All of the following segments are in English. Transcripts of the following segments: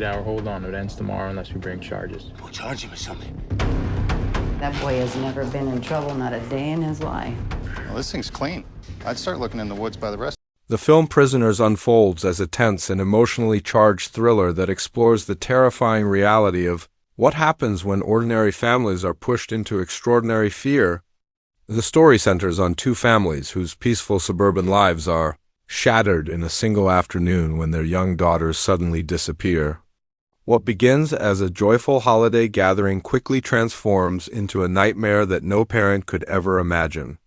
Hour hold on. It ends tomorrow unless we bring charges. We'll charge him with something. That boy has never been in trouble, not a day in his life. Well, this thing's clean. I'd start looking in the woods by the rest. The film Prisoners unfolds as a tense and emotionally charged thriller that explores the terrifying reality of what happens when ordinary families are pushed into extraordinary fear. The story centers on two families whose peaceful suburban lives are shattered in a single afternoon when their young daughters suddenly disappear. What begins as a joyful holiday gathering quickly transforms into a nightmare that no parent could ever imagine.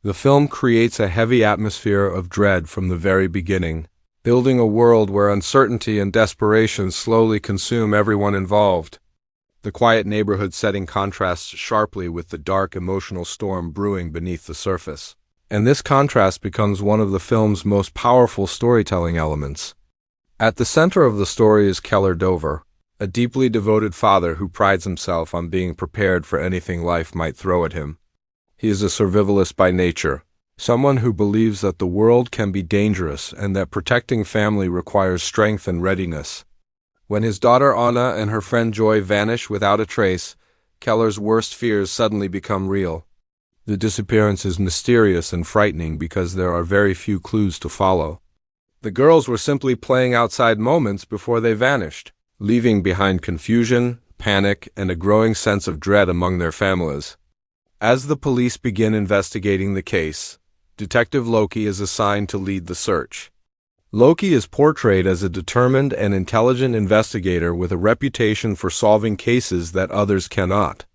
The film creates a heavy atmosphere of dread from the very beginning, building a world where uncertainty and desperation slowly consume everyone involved. The quiet neighborhood setting contrasts sharply with the dark emotional storm brewing beneath the surface. And this contrast becomes one of the film's most powerful storytelling elements. At the center of the story is Keller Dover, a deeply devoted father who prides himself on being prepared for anything life might throw at him. He is a survivalist by nature, someone who believes that the world can be dangerous and that protecting family requires strength and readiness. When his daughter Anna and her friend Joy vanish without a trace, Keller's worst fears suddenly become real. The disappearance is mysterious and frightening because there are very few clues to follow. The girls were simply playing outside moments before they vanished, leaving behind confusion, panic, and a growing sense of dread among their families. As the police begin investigating the case, Detective Loki is assigned to lead the search. Loki is portrayed as a determined and intelligent investigator with a reputation for solving cases that others cannot.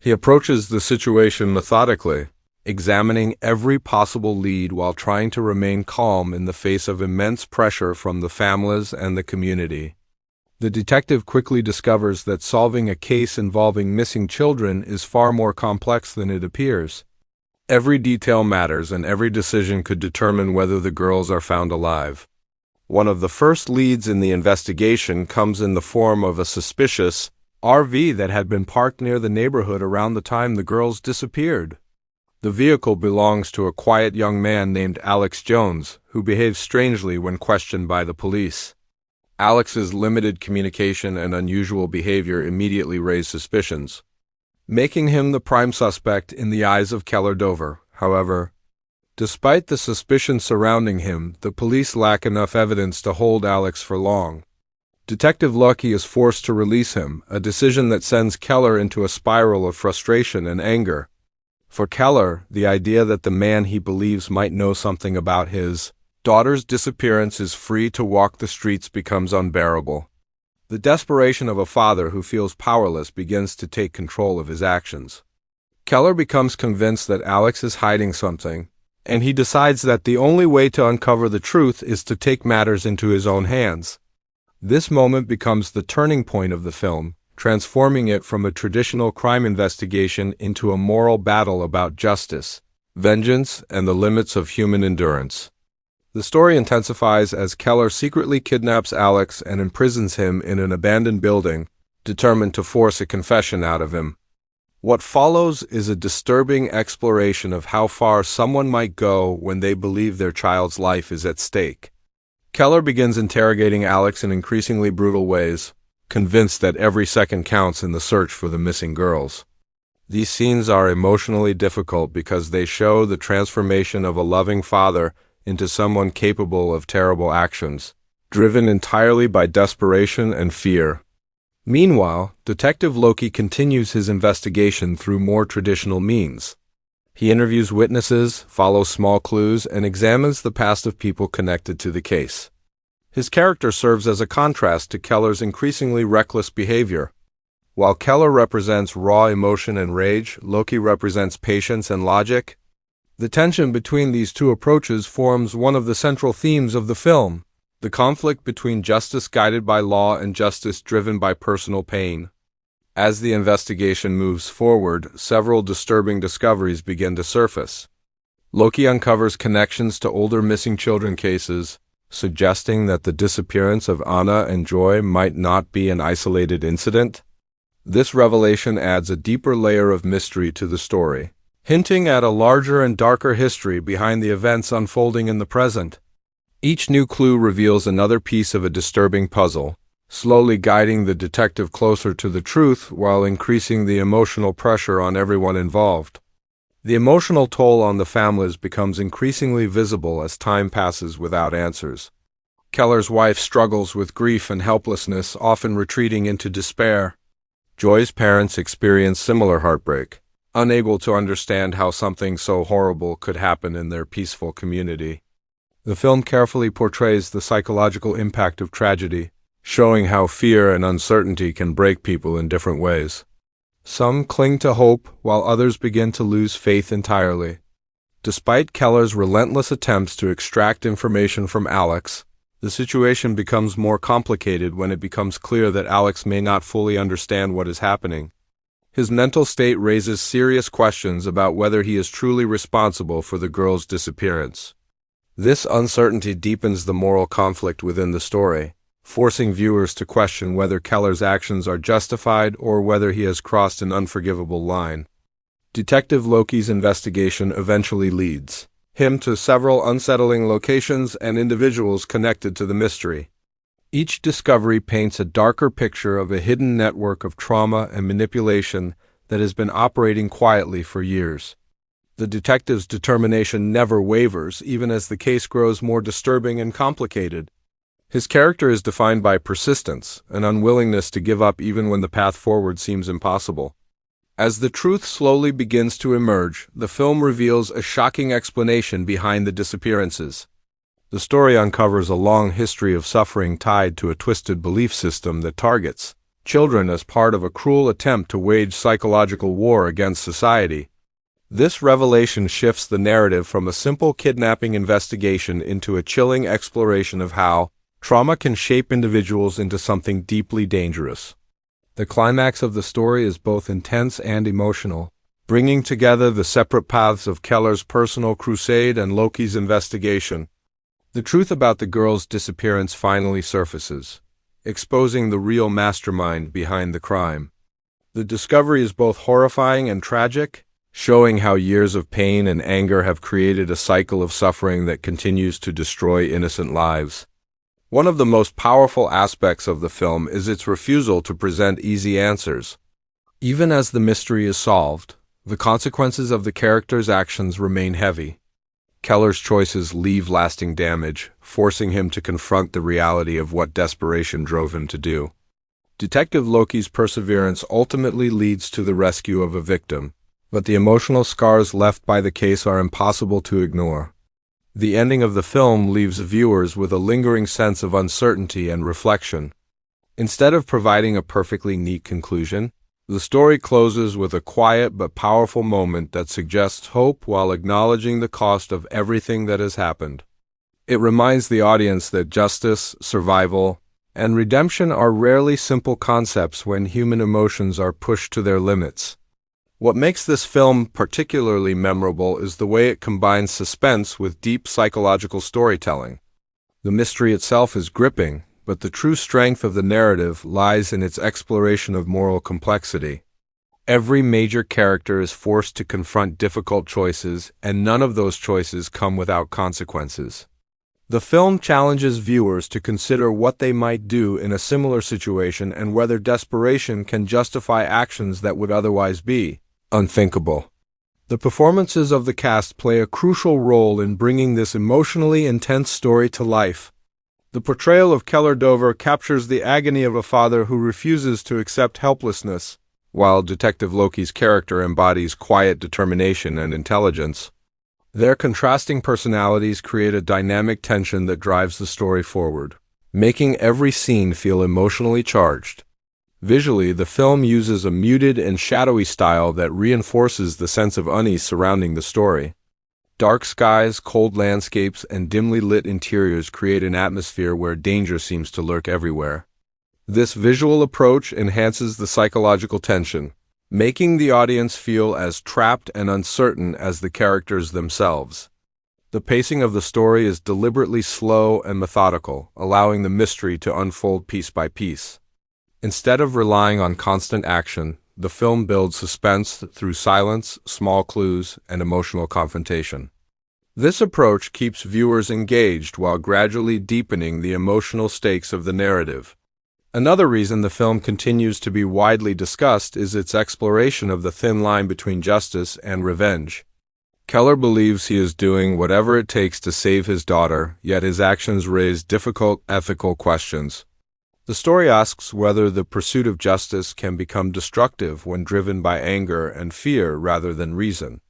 He approaches the situation methodically, examining every possible lead while trying to remain calm in the face of immense pressure from the families and the community. The detective quickly discovers that solving a case involving missing children is far more complex than it appears. Every detail matters, and every decision could determine whether the girls are found alive. One of the first leads in the investigation comes in the form of a suspicious RV that had been parked near the neighborhood around the time the girls disappeared. The vehicle belongs to a quiet young man named Alex Jones, who behaves strangely when questioned by the police. Alex's limited communication and unusual behavior immediately raise suspicions, making him the prime suspect in the eyes of Keller Dover. However, despite the suspicion surrounding him, the police lack enough evidence to hold Alex for long. Detective Loki is forced to release him, a decision that sends Keller into a spiral of frustration and anger. For Keller, the idea that the man he believes might know something about his daughter's disappearance is free to walk the streets becomes unbearable. The desperation of a father who feels powerless begins to take control of his actions. Keller becomes convinced that Alex is hiding something, and he decides that the only way to uncover the truth is to take matters into his own hands. This moment becomes the turning point of the film, transforming it from a traditional crime investigation into a moral battle about justice, vengeance, and the limits of human endurance. The story intensifies as Keller secretly kidnaps Alex and imprisons him in an abandoned building, determined to force a confession out of him. What follows is a disturbing exploration of how far someone might go when they believe their child's life is at stake. Keller begins interrogating Alex in increasingly brutal ways, convinced that every second counts in the search for the missing girls. These scenes are emotionally difficult because they show the transformation of a loving father into someone capable of terrible actions, driven entirely by desperation and fear. Meanwhile, Detective Loki continues his investigation through more traditional means. He interviews witnesses, follows small clues, and examines the past of people connected to the case. His character serves as a contrast to Keller's increasingly reckless behavior. While Keller represents raw emotion and rage, Loki represents patience and logic. The tension between these two approaches forms one of the central themes of the film, the conflict between justice guided by law and justice driven by personal pain. As the investigation moves forward, several disturbing discoveries begin to surface. Loki uncovers connections to older missing children cases, suggesting that the disappearance of Anna and Joy might not be an isolated incident. This revelation adds a deeper layer of mystery to the story, hinting at a larger and darker history behind the events unfolding in the present. Each new clue reveals another piece of a disturbing puzzle, slowly guiding the detective closer to the truth while increasing the emotional pressure on everyone involved. The emotional toll on the families becomes increasingly visible as time passes without answers. Keller's wife struggles with grief and helplessness, often retreating into despair. Joy's parents experience similar heartbreak, unable to understand how something so horrible could happen in their peaceful community. The film carefully portrays the psychological impact of tragedy, showing how fear and uncertainty can break people in different ways. Some cling to hope, while others begin to lose faith entirely. Despite Keller's relentless attempts to extract information from Alex, the situation becomes more complicated when it becomes clear that Alex may not fully understand what is happening. His mental state raises serious questions about whether he is truly responsible for the girl's disappearance. This uncertainty deepens the moral conflict within the story, forcing viewers to question whether Keller's actions are justified or whether he has crossed an unforgivable line. Detective Loki's investigation eventually leads him to several unsettling locations and individuals connected to the mystery. Each discovery paints a darker picture of a hidden network of trauma and manipulation that has been operating quietly for years. The detective's determination never wavers, even as the case grows more disturbing and complicated. His character is defined by persistence, an unwillingness to give up even when the path forward seems impossible. As the truth slowly begins to emerge, the film reveals a shocking explanation behind the disappearances. The story uncovers a long history of suffering tied to a twisted belief system that targets children as part of a cruel attempt to wage psychological war against society. This revelation shifts the narrative from a simple kidnapping investigation into a chilling exploration of how trauma can shape individuals into something deeply dangerous. The climax of the story is both intense and emotional, bringing together the separate paths of Keller's personal crusade and Loki's investigation. The truth about the girl's disappearance finally surfaces, exposing the real mastermind behind the crime. The discovery is both horrifying and tragic, showing how years of pain and anger have created a cycle of suffering that continues to destroy innocent lives. One of the most powerful aspects of the film is its refusal to present easy answers. Even as the mystery is solved, the consequences of the character's actions remain heavy. Keller's choices leave lasting damage, forcing him to confront the reality of what desperation drove him to do. Detective Loki's perseverance ultimately leads to the rescue of a victim, but the emotional scars left by the case are impossible to ignore. The ending of the film leaves viewers with a lingering sense of uncertainty and reflection. Instead of providing a perfectly neat conclusion, the story closes with a quiet but powerful moment that suggests hope while acknowledging the cost of everything that has happened. It reminds the audience that justice, survival, and redemption are rarely simple concepts when human emotions are pushed to their limits. What makes this film particularly memorable is the way it combines suspense with deep psychological storytelling. The mystery itself is gripping, but the true strength of the narrative lies in its exploration of moral complexity. Every major character is forced to confront difficult choices, and none of those choices come without consequences. The film challenges viewers to consider what they might do in a similar situation and whether desperation can justify actions that would otherwise be unthinkable. The performances of the cast play a crucial role in bringing this emotionally intense story to life. The portrayal of Keller Dover captures the agony of a father who refuses to accept helplessness, while Detective Loki's character embodies quiet determination and intelligence. Their contrasting personalities create a dynamic tension that drives the story forward, making every scene feel emotionally charged. Visually, the film uses a muted and shadowy style that reinforces the sense of unease surrounding the story. Dark skies, cold landscapes, and dimly lit interiors create an atmosphere where danger seems to lurk everywhere. This visual approach enhances the psychological tension, making the audience feel as trapped and uncertain as the characters themselves. The pacing of the story is deliberately slow and methodical, allowing the mystery to unfold piece by piece. Instead of relying on constant action, the film builds suspense through silence, small clues, and emotional confrontation. This approach keeps viewers engaged while gradually deepening the emotional stakes of the narrative. Another reason the film continues to be widely discussed is its exploration of the thin line between justice and revenge. Keller believes he is doing whatever it takes to save his daughter, yet his actions raise difficult ethical questions. The story asks whether the pursuit of justice can become destructive when driven by anger and fear rather than reason.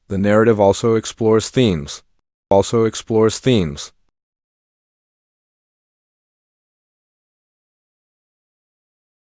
The narrative also explores themes